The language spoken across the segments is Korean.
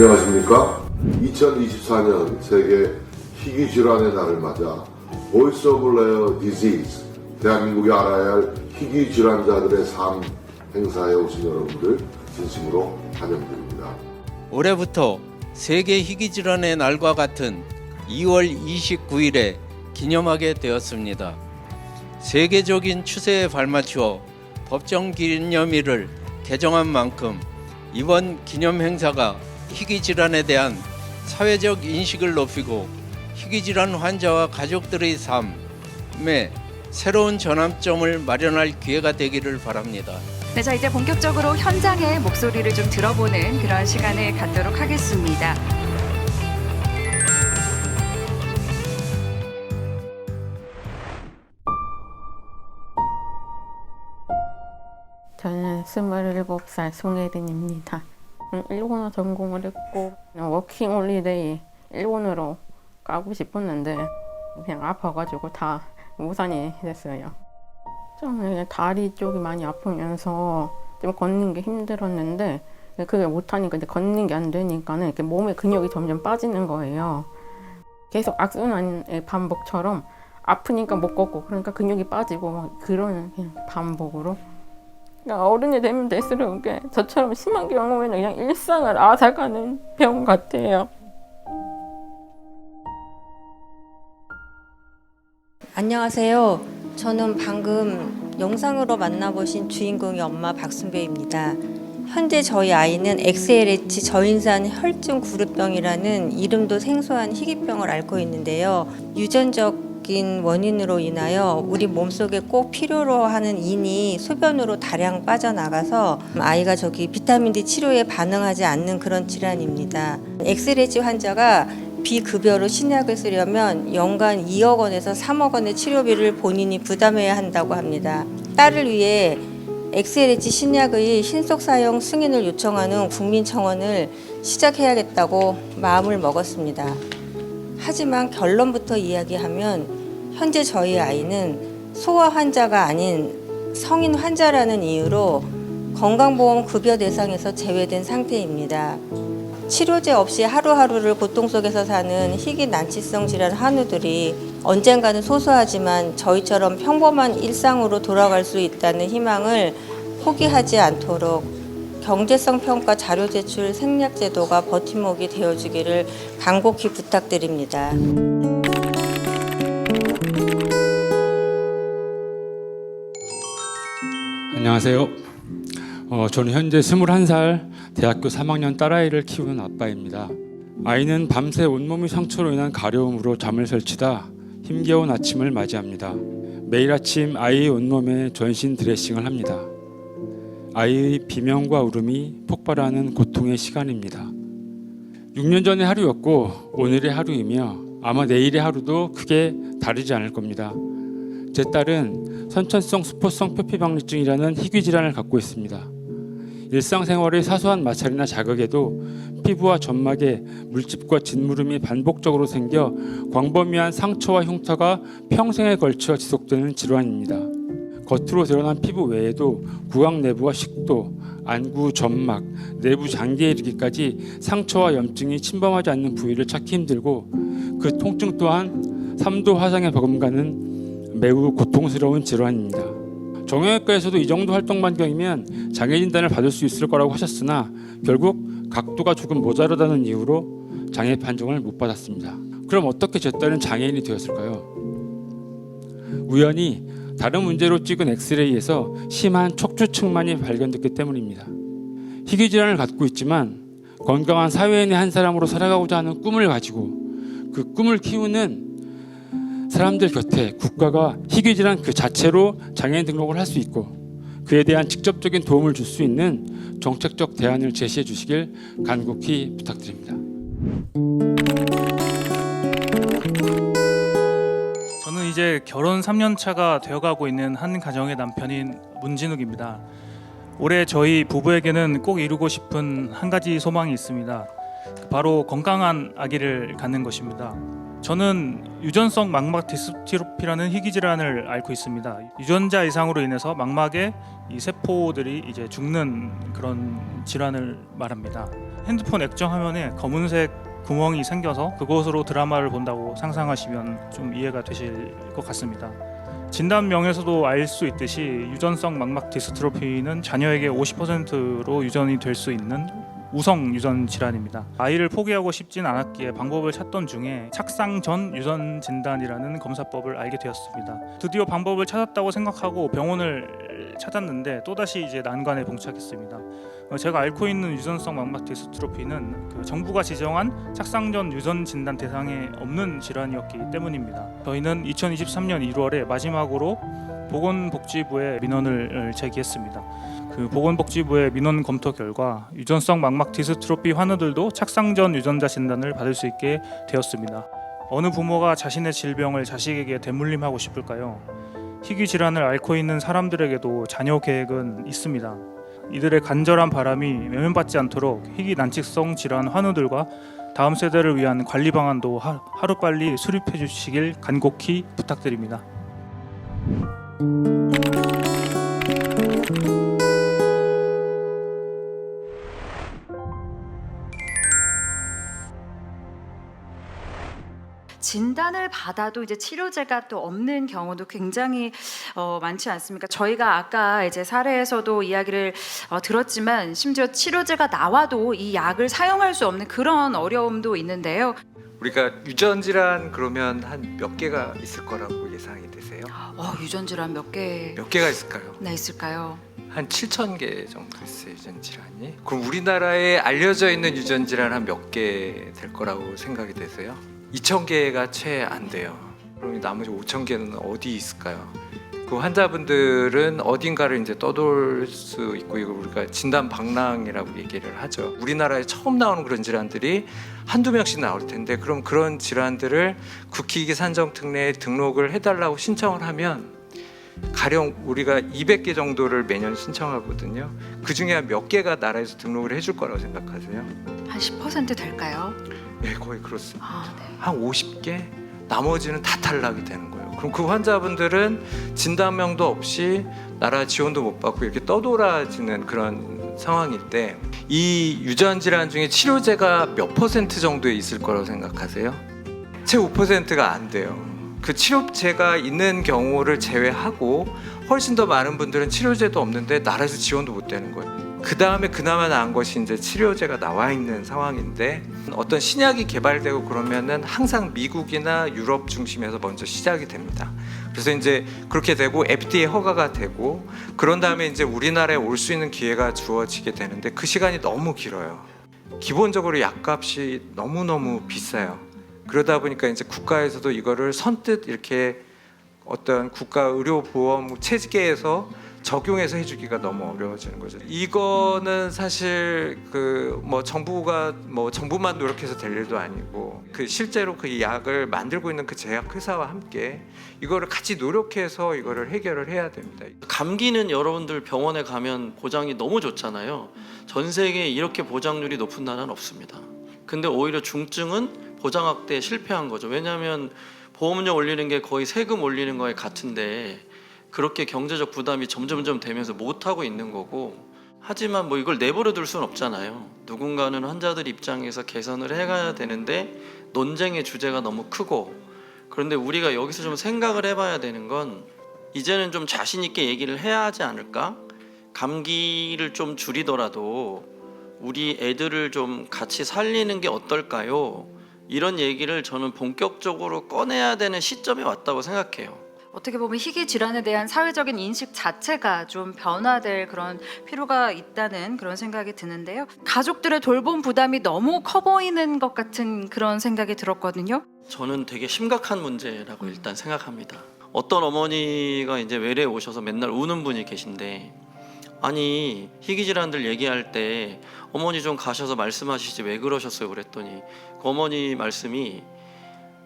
안녕하십니까? 2024년 세계 희귀질환의 날을 맞아 Voice of Rare Disease, 대한민국이 알아야 할 희귀질환자들의 삶 행사에 오신 여러분들 진심으로 환영드립니다. 올해부터 세계 희귀질환의 날과 같은 2월 29일에 기념하게 되었습니다. 세계적인 추세에 발맞추어 법정 기념일을 개정한 만큼 이번 기념 행사가 희귀질환에 대한 사회적 인식을 높이고 희귀질환 환자와 가족들의 삶에 새로운 전환점을 마련할 기회가 되기를 바랍니다. 네, 자 이제 본격적으로 현장의 목소리를 좀 들어보는 그런 시간을 갖도록 하겠습니다. 저는 27살 송혜린입니다. 일본어 전공을 했고 워킹 홀리데이 일본으로 가고 싶었는데 그냥 아파가지고 다 무산이 됐어요. 좀 다리 쪽이 많이 아프면서 좀 걷는 게 힘들었는데 그게 못하니까 이제 걷는 게 안 되니까는 이렇게 몸의 근육이 점점 빠지는 거예요. 계속 악순환의 반복처럼 아프니까 못 걷고 그러니까 근육이 빠지고 막 그런 그냥 반복으로. 그러니까 어른이 되면 될수록 저처럼 심한 경우에는 그냥 일상을 앗아가는 병 같아요. 안녕하세요. 저는 방금 영상으로 만나보신 주인공의 엄마 박순배입니다. 현재 저희 아이는 XLH 저인산 혈증 구루병이라는 이름도 생소한 희귀병을 앓고 있는데요. 유전적인 원인으로 인하여 우리 몸속에 꼭 필요로 하는 인이 소변으로 다량 빠져나가서 아이가 비타민 D 치료에 반응하지 않는 그런 질환입니다. XLH 환자가 비급여로 신약을 쓰려면 연간 2억 원에서 3억 원의 치료비를 본인이 부담해야 한다고 합니다. 딸을 위해 XLH 신약의 신속 사용 승인을 요청하는 국민청원을 시작해야겠다고 마음을 먹었습니다. 하지만 결론부터 이야기하면 현재 저희 아이는 소아 환자가 아닌 성인 환자라는 이유로 건강보험 급여 대상에서 제외된 상태입니다. 치료제 없이 하루하루를 고통 속에서 사는 희귀 난치성 질환 한우들이 언젠가는 소소하지만 저희처럼 평범한 일상으로 돌아갈 수 있다는 희망을 포기하지 않도록 경제성 평가 자료 제출 생략 제도가 버팀목이 되어주기를 간곡히 부탁드립니다. 안녕하세요. 저는 현재 21살 대학교 3학년 딸아이를 키우는 아빠입니다. 아이는 밤새 온몸의 상처로 인한 가려움으로 잠을 설치다 힘겨운 아침을 맞이합니다. 매일 아침 아이의 온몸에 전신 드레싱을 합니다. 아이의 비명과 울음이 폭발하는 고통의 시간입니다. 6년 전의 하루였고 오늘의 하루이며 아마 내일의 하루도 크게 다르지 않을 겁니다. 제 딸은 선천성 수포성 표피박리증이라는 희귀질환을 갖고 있습니다. 일상생활의 사소한 마찰이나 자극에도 피부와 점막에 물집과 짓무름이 반복적으로 생겨 광범위한 상처와 흉터가 평생에 걸쳐 지속되는 질환입니다. 겉으로 드러난 피부 외에도 구강 내부와 식도, 안구, 점막, 내부 장기에 이르기까지 상처와 염증이 침범하지 않는 부위를 찾기 힘들고 그 통증 또한 3도 화상에 버금가는 매우 고통스러운 질환입니다. 정형외과에서도 이 정도 활동 반경이면 장애 진단을 받을 수 있을 거라고 하셨으나 결국 각도가 조금 모자라다는 이유로 장애 판정을 못 받았습니다. 그럼 어떻게 제 딸은 장애인이 되었을까요? 우연히 다른 문제로 찍은 엑스레이에서 심한 척추측만이 발견됐기 때문입니다. 희귀질환을 갖고 있지만 건강한 사회인의 한 사람으로 살아가고자 하는 꿈을 가지고 그 꿈을 키우는 사람들 곁에 국가가 희귀질환 그 자체로 장애인 등록을 할 수 있고 그에 대한 직접적인 도움을 줄 수 있는 정책적 대안을 제시해 주시길 간곡히 부탁드립니다. 저는 이제 결혼 3년 차가 되어가고 있는 한 가정의 남편인 문진욱입니다. 올해 저희 부부에게는 꼭 이루고 싶은 한 가지 소망이 있습니다. 바로 건강한 아기를 갖는 것입니다. 저는 유전성 망막 디스트로피라는 희귀 질환을 앓고 있습니다. 유전자 이상으로 인해서 망막에 이 세포들이 이제 죽는 그런 질환을 말합니다. 핸드폰 액정 화면에 검은색 구멍이 생겨서 그곳으로 드라마를 본다고 상상하시면 좀 이해가 되실 것 같습니다. 진단명에서도 알 수 있듯이 유전성 망막 디스트로피는 자녀에게 50%로 유전이 될 수 있는 우성 유전 질환입니다. 아이를 포기하고 싶진 않았기에 방법을 찾던 중에 착상 전 유전 진단이라는 검사법을 알게 되었습니다. 드디어 방법을 찾았다고 생각하고 병원을 찾았는데 또다시 이제 난관에 봉착했습니다. 제가 앓고 있는 유전성 망막 디스트로피는 그 정부가 지정한 착상 전 유전 진단 대상에 없는 질환이었기 때문입니다. 저희는 2023년 1월에 마지막으로 보건복지부에 민원을 제기했습니다. 그 보건복지부의 민원 검토 결과 유전성 망막 디스트로피 환우들도 착상 전 유전자 진단을 받을 수 있게 되었습니다. 어느 부모가 자신의 질병을 자식에게 대물림하고 싶을까요? 희귀 질환을 앓고 있는 사람들에게도 자녀 계획은 있습니다. 이들의 간절한 바람이 외면받지 않도록 희귀 난치성 질환 환우들과 다음 세대를 위한 관리 방안도 하루빨리 수립해 주시길 간곡히 부탁드립니다. 진단을 받아도 이제 치료제가 또 없는 경우도 굉장히 많지 않습니까? 저희가 아까 이제 사례에서도 이야기를 들었지만 심지어 치료제가 나와도 이 약을 사용할 수 없는 그런 어려움도 있는데요. 우리가 유전 질환 그러면 한 몇 개가 있을 거라고 예상이 되세요? 유전 질환 몇 몇 개가 있을까요? 있을까요? 한 7,000개 정도 있어요, 유전 질환이. 그럼 우리나라에 알려져 있는 유전 질환 한 몇 개 될 거라고 생각이 되세요? 2,000개가 채 안 돼요. 그럼 나머지 5,000개는 어디 있을까요? 그 환자분들은 어딘가를 이제 떠돌 수 있고, 이걸 우리가 진단 방랑이라고 얘기를 하죠. 우리나라에 처음 나오는 그런 질환들이 한두 명씩 나올 텐데, 그럼 그런 질환들을 국희기 산정 특례에 등록을 해달라고 신청을 하면 가령 우리가 200개 정도를 매년 신청하거든요. 그 중에 한 몇 개가 나라에서 등록을 해줄 거라고 생각하세요? 한 10% 될까요? 네, 거의 그렇습니다. 네. 한 50개? 나머지는 다 탈락이 되는 거예요. 그럼 그 환자분들은 진단명도 없이 나라 지원도 못 받고 이렇게 떠돌아지는 그런 상황일 때, 이 유전 질환 중에 치료제가 몇 퍼센트 정도에 있을 거라고 생각하세요? 채 5%가 안 돼요. 그 치료제가 있는 경우를 제외하고 훨씬 더 많은 분들은 치료제도 없는데 나라에서 지원도 못 되는 거예요. 그 다음에 그나마 나은 것이 이제 치료제가 나와 있는 상황인데, 어떤 신약이 개발되고 그러면은 항상 미국이나 유럽 중심에서 먼저 시작이 됩니다. 그래서 이제 그렇게 되고 FDA 허가가 되고, 그런 다음에 이제 우리나라에 올 수 있는 기회가 주어지게 되는데, 그 시간이 너무 길어요. 기본적으로 약값이 너무너무 비싸요. 그러다 보니까 이제 국가에서도 이거를 선뜻 이렇게 어떤 국가 의료보험 체계에서 적용해서 해주기가 너무 어려워지는 거죠. 이거는 사실 그 뭐 정부가 뭐 정부만 노력해서 될 일도 아니고, 그 실제로 그 약을 만들고 있는 그 제약 회사와 함께 이거를 같이 노력해서 이거를 해결을 해야 됩니다. 감기는 여러분들 병원에 가면 보장이 너무 좋잖아요. 전 세계에 이렇게 보장률이 높은 나라는 없습니다. 근데 오히려 중증은 보장 확대에 실패한 거죠. 왜냐하면 보험료 올리는 게 거의 세금 올리는 거에 같은데, 그렇게 경제적 부담이 점점점 되면서 못하고 있는 거고, 하지만 뭐 이걸 내버려 둘 수는 없잖아요. 누군가는 환자들 입장에서 개선을 해가야 되는데 논쟁의 주제가 너무 크고, 그런데 우리가 여기서 좀 생각을 해봐야 되는 건, 이제는 좀 자신 있게 얘기를 해야 하지 않을까? 감기를 좀 줄이더라도 우리 애들을 좀 같이 살리는 게 어떨까요? 이런 얘기를 저는 본격적으로 꺼내야 되는 시점에 왔다고 생각해요. 어떻게 보면 희귀 질환에 대한 사회적인 인식 자체가 좀 변화될 그런 필요가 있다는 그런 생각이 드는데요. 가족들의 돌봄 부담이 너무 커 보이는 것 같은 그런 생각이 들었거든요. 저는 되게 심각한 문제라고 일단 생각합니다. 어떤 어머니가 이제 외래에 오셔서 맨날 우는 분이 계신데, 아니 희귀 질환들 얘기할 때 어머니 좀 가셔서 말씀하시지 왜 그러셨어요? 그랬더니 그 어머니 말씀이,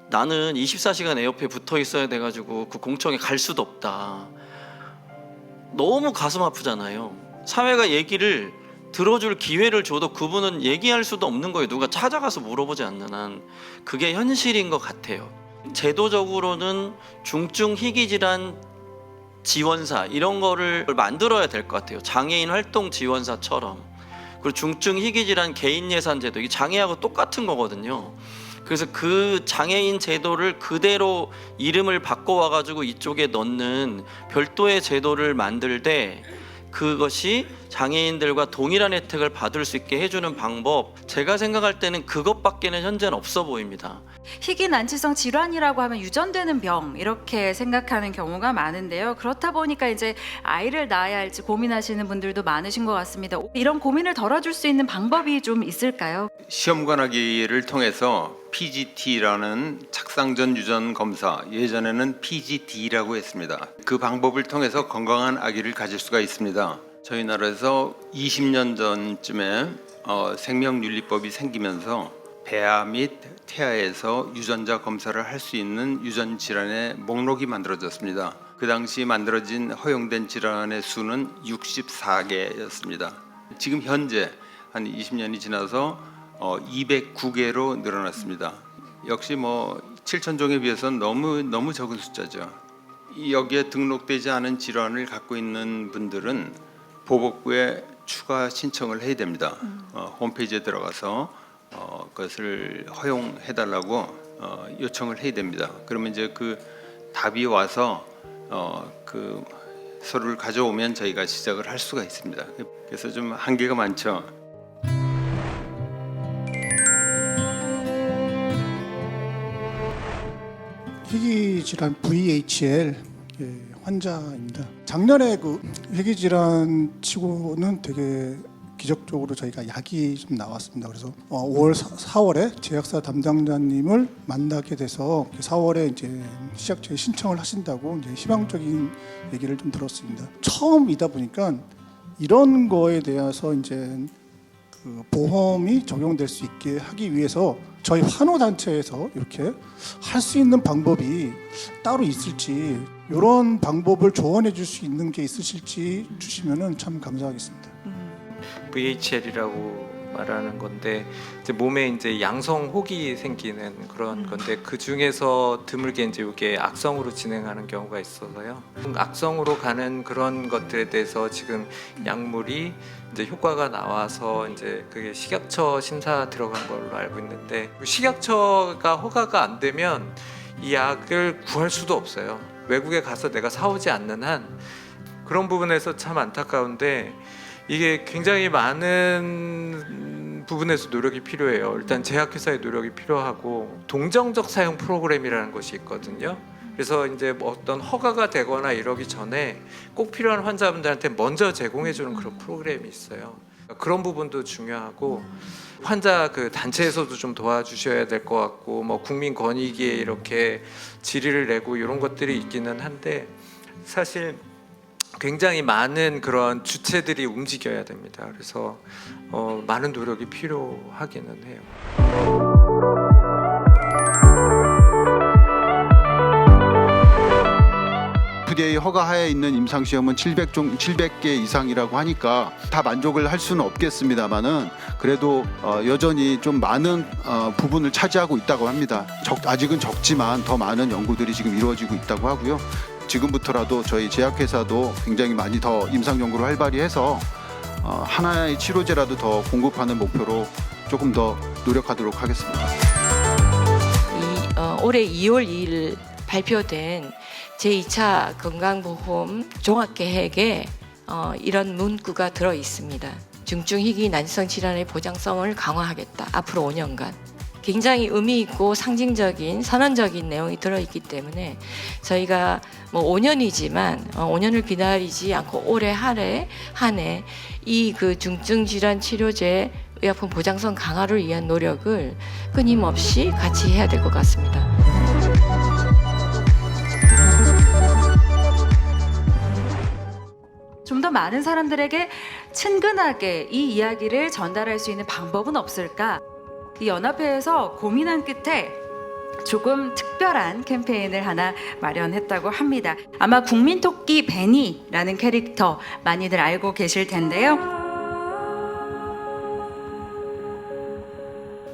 나는 24시간 애 옆에 붙어 있어야 돼가지고 그 공청회 갈 수도 없다. 너무 가슴 아프잖아요. 사회가 얘기를 들어줄 기회를 줘도 그분은 얘기할 수도 없는 거예요. 누가 찾아가서 물어보지 않는 한. 그게 현실인 것 같아요. 제도적으로는 중증 희귀 질환 지원사 이런 거를 만들어야 될 것 같아요. 장애인 활동 지원사처럼. 그리고 중증 희귀 질환 개인 예산 제도, 이 장애하고 똑같은 거거든요. 그래서 그 장애인 제도를 그대로 이름을 바꿔와 가지고 이쪽에 넣는 별도의 제도를 만들되 그것이 장애인들과 동일한 혜택을 받을 수 있게 해주는 방법, 제가 생각할 때는 그것밖에는 현재는 없어 보입니다. 희귀 난치성 질환이라고 하면 유전되는 병 이렇게 생각하는 경우가 많은데요. 그렇다 보니까 이제 아이를 낳아야 할지 고민하시는 분들도 많으신 것 같습니다. 이런 고민을 덜어줄 수 있는 방법이 좀 있을까요? 시험관하기를 통해서 PGT라는 착상전 유전 검사, 예전에는 PGD라고 했습니다. 그 방법을 통해서 건강한 아기를 가질 수가 있습니다. 저희 나라에서 20년 전쯤에 생명윤리법이 생기면서 배아 및 태아에서 유전자 검사를 할 수 있는 유전 질환의 목록이 만들어졌습니다. 그 당시 만들어진 허용된 질환의 수는 64개였습니다. 지금 현재 한 20년이 지나서 209개로 늘어났습니다. 역시 7,000종에 비해서는 너무 적은 숫자죠. 여기에 등록되지 않은 질환을 갖고 있는 분들은 보복부에 추가 신청을 해야 됩니다. 홈페이지에 들어가서 그것을 허용해달라고 요청을 해야 됩니다. 그러면 이제 그 답이 와서 그 서류를 가져오면 저희가 시작을 할 수가 있습니다. 그래서 좀 한계가 많죠. 희귀 질환 VHL 환자입니다. 작년에 그 희귀 질환 치고는 되게 기적적으로 저희가 약이 좀 나왔습니다. 그래서 5월 4월에 제약사 담당자님을 만나게 돼서 4월에 이제 시약처에 신청을 하신다고 이제 희망적인 얘기를 좀 들었습니다. 처음이다 보니까 이런 거에 대해서 이제 그 보험이 적용될 수 있게 하기 위해서 저희 환호 단체에서 이렇게 할 수 있는 방법이 따로 있을지, 이런 방법을 조언해 줄 수 있는 게 있으실지 주시면은 참 감사하겠습니다. VHL이라고 말하는 건데 이제 몸에 이제 양성 혹이 생기는 그런 건데 그 중에서 드물게 이제 이게 악성으로 진행하는 경우가 있어서요. 악성으로 가는 그런 것들에 대해서 지금 약물이 이제 효과가 나와서 이제 그게 식약처 심사 들어간 걸로 알고 있는데 식약처가 허가가 안 되면 이 약을 구할 수도 없어요. 외국에 가서 내가 사오지 않는 한. 그런 부분에서 참 안타까운데 이게 굉장히 많은 부분에서 노력이 필요해요. 일단 제약회사의 노력이 필요하고 동정적 사용 프로그램이라는 것이 있거든요. 그래서 이제 어떤 허가가 되거나 이러기 전에 꼭 필요한 환자분들한테 먼저 제공해주는 그런 프로그램이 있어요. 그런 부분도 중요하고 환자 그 단체에서도 좀 도와주셔야 될 것 같고 국민권익위에 이렇게 질의를 내고 이런 것들이 있기는 한데 사실 굉장히 많은 그런 주체들이 움직여야 됩니다. 그래서 많은 노력이 필요하기는 해요. FDA 허가하에 있는 임상시험은 700개 이상이라고 하니까 다 만족을 할 수는 없겠습니다만은 그래도 여전히 좀 많은 부분을 차지하고 있다고 합니다. 아직은 적지만 더 많은 연구들이 지금 이루어지고 있다고 하고요. 지금부터라도 저희 제약회사도 굉장히 많이 더 임상 연구를 활발히 해서 하나의 치료제라도 더 공급하는 목표로 조금 더 노력하도록 하겠습니다. 올해 2월 2일 발표된 제2차 건강보험 종합계획에 이런 문구가 들어 있습니다. 중증희귀 난치성 질환의 보장성을 강화하겠다. 앞으로 5년간. 굉장히 의미 있고 상징적인 선언적인 내용이 들어있기 때문에 저희가 5년이지만 5년을 기다리지 않고 올해 한 해 이 그 중증 질환 치료제 의약품 보장성 강화를 위한 노력을 끊임없이 같이 해야 될 것 같습니다. 좀 더 많은 사람들에게 친근하게 이 이야기를 전달할 수 있는 방법은 없을까? 이 연합회에서 고민한 끝에 조금 특별한 캠페인을 하나 마련했다고 합니다. 아마 국민토끼 베니라는 캐릭터 많이들 알고 계실 텐데요.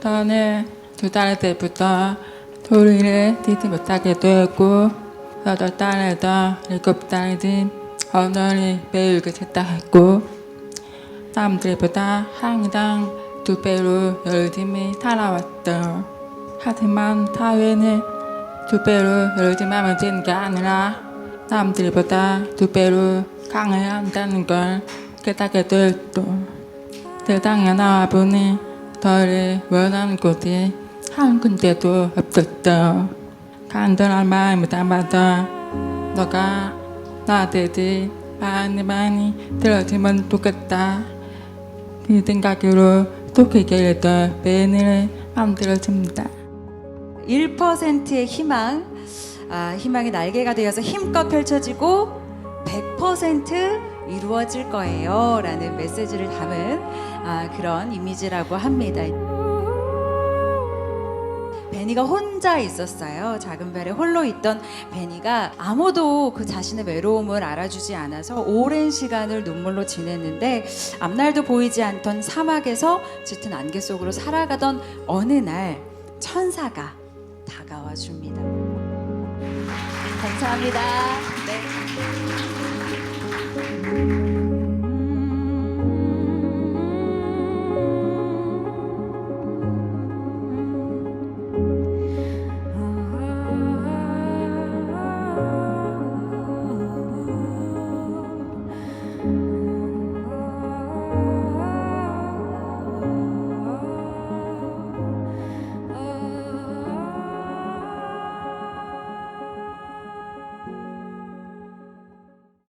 저는 2달 때부터 소리를 듣지 못하게 되었고 8달에서 7달이 된 언어를 배우게 됐다 했고 남들보다 항상 2배로 열심히 살아왔다. 하지만 사회는 2배로 열심히 하면 되는 게 아니라 남들보다 2배로 강해야 한다는 걸 깨닫게 되었다. 세상에 나와보니 너를 원하는 곳이 한 군데도 없었다. 간절한 마음을 담아서 너가 나한테 많이 들어주면 좋겠다. 그 생각으로 토끼에게 더 밴을 만들어줍니다. 1%의 희망, 희망의 날개가 되어서 힘껏 펼쳐지고 100% 이루어질 거예요 라는 메시지를 담은 그런 이미지라고 합니다. 베니가 혼자 있었어요. 작은 별에 홀로 있던 베니가 아무도 그 자신의 외로움을 알아주지 않아서 오랜 시간을 눈물로 지냈는데 앞날도 보이지 않던 사막에서 짙은 안개 속으로 살아가던 어느 날 천사가 다가와 줍니다. 감사합니다. 네.